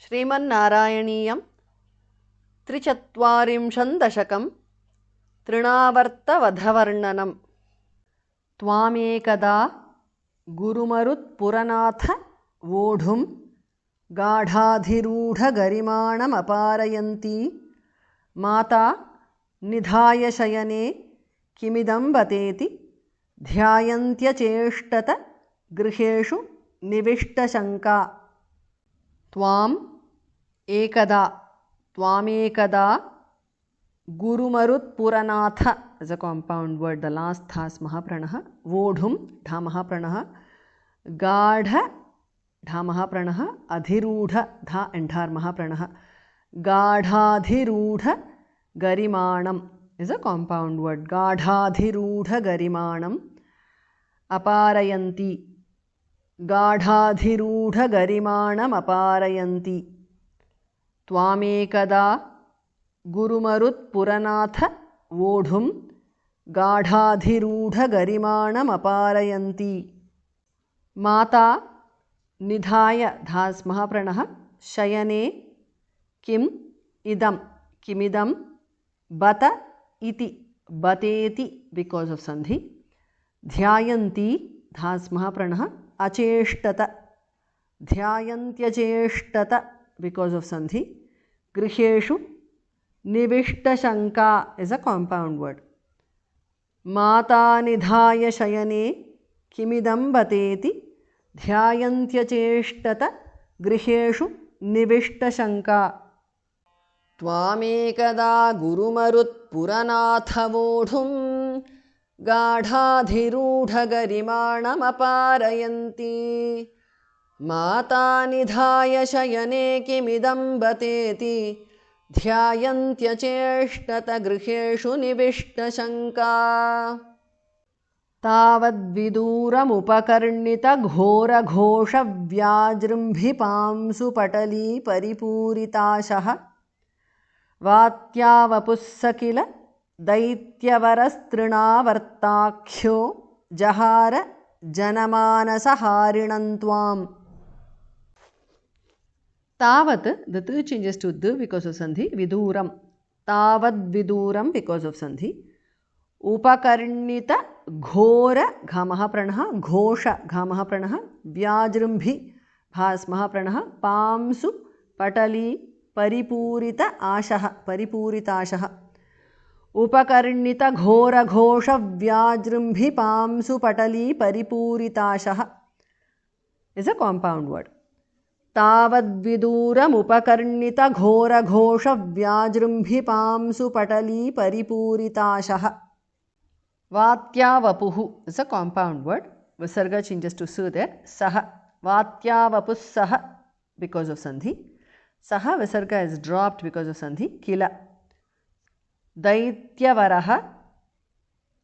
श्रीमन्नारायणीयं त्रिचत्वारिंशन् दशकं तृणावर्तवधवर्णनं। त्वामेकदा गुरुमरुत्पुरनाथ वोढुं गाढाधिरूढगरिमाणमपारयन्ती माता निधाय शयने किमिदं बतेति ध्यायन्त्यचेष्टत गृहेषु निविष्टशङ्का। त्वामेकदा गुरुमरुत्पुरनाथ as a compound word, the last thas mahapranah, vodhum dha mahapranah, gadha dha mahapranah, adhirudha dha entire mahapranah, gadhadhirudha garimanam is a compound word, gadhadhirudha garimanam, aparayanti गाढाधिरूढ गरिमाणम अपारयन्ति। त्वामेकदा गुरुमरुत्पुरनाथ वोढुं गाढाधिरूढ गरिमाणम अपारयन्ति। माता निधाय धास् महाप्रणः शयने किमिदं बत इति बतेति because of sandhi ध्यायन्ति धास् महाप्रणः अचेष्टत ध्यायन्त्यचेष्टत because of sandhi गृहेषु निविष्टशङ्का is a compound word. माता निधाय शयने किमिदं बतेति ध्यायन्त्यचेष्टत गृहेषु निविष्टशङ्का। त्वामेकदा गुरुमरुत्पुरनाथ वोढुं गाढाधिरूढगरिमाणमपारयन्ति माता निधाय शयने किमिदं बतेति ध्यायन्त्यचेष्टत गृहेषु निविष्टशङ्का। तावद्विदूरमुपकर्णितघोरघोषव्याजृम्भिपांसु पटली परिपूरिताशः वात्यावपुस्स किल दैत्यवरस्तृणावर्ताख्यो जहार जनमानसहारिणं त्वाम्। तावत्, the two changes to the because of sandhi, viduram, tavad viduram because of sandhi, upakarnita ghora ghamaha pranaha, ghosha ghamaha pranaha, vyajrumbhi bhasmaha pranaha, pamsu patali paripurita ashaha, उपकर्णित घोर घोष व्याजृम्भि पांसु पटली परिपूरिताशः is a compound word. तावद्विदूरमुपकर्णित घोर घोष व्याजृम्भि पांसु पटली परिपूरिताशः। वात्यावपुः is a compound word. Visarga changes to su there. Saha vatyavapuh saha because of sandhi. Saha visarga is dropped because of sandhi. Kila Daityavaraha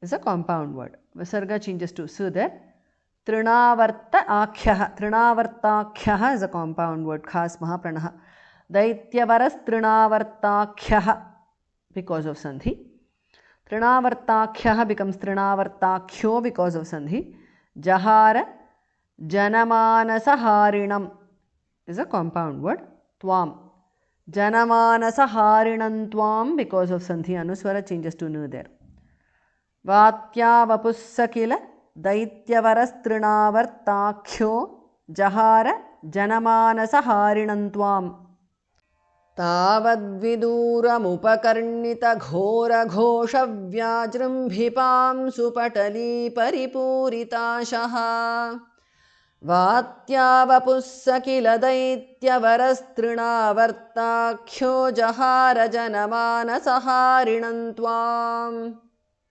is a compound word. Visarga changes to su there. Trinavarta akhyaha is a compound word. Khas mahapranaha. Daityavaras trinavartakhyaha because of sandhi. Trinavartakhyaha becomes trinavartakhyo because of sandhi. Jahara janamanasaharinam is a compound word. Tvam Janamanasaharinam tvam because of sandhi. Anuswara changes to nu there. Vatyavapussa kila Daityavarastrinavartakhyo jahara janamanasaharinam tvam. Tavadviduramupakарणित ghora ghosha vyajrumbhipamsu patali paripuritashaha वात्यावपुस्स किल दैत्यवरस्तृणावर्ताख्यो जहार जनमानसहारिणं त्वाम्।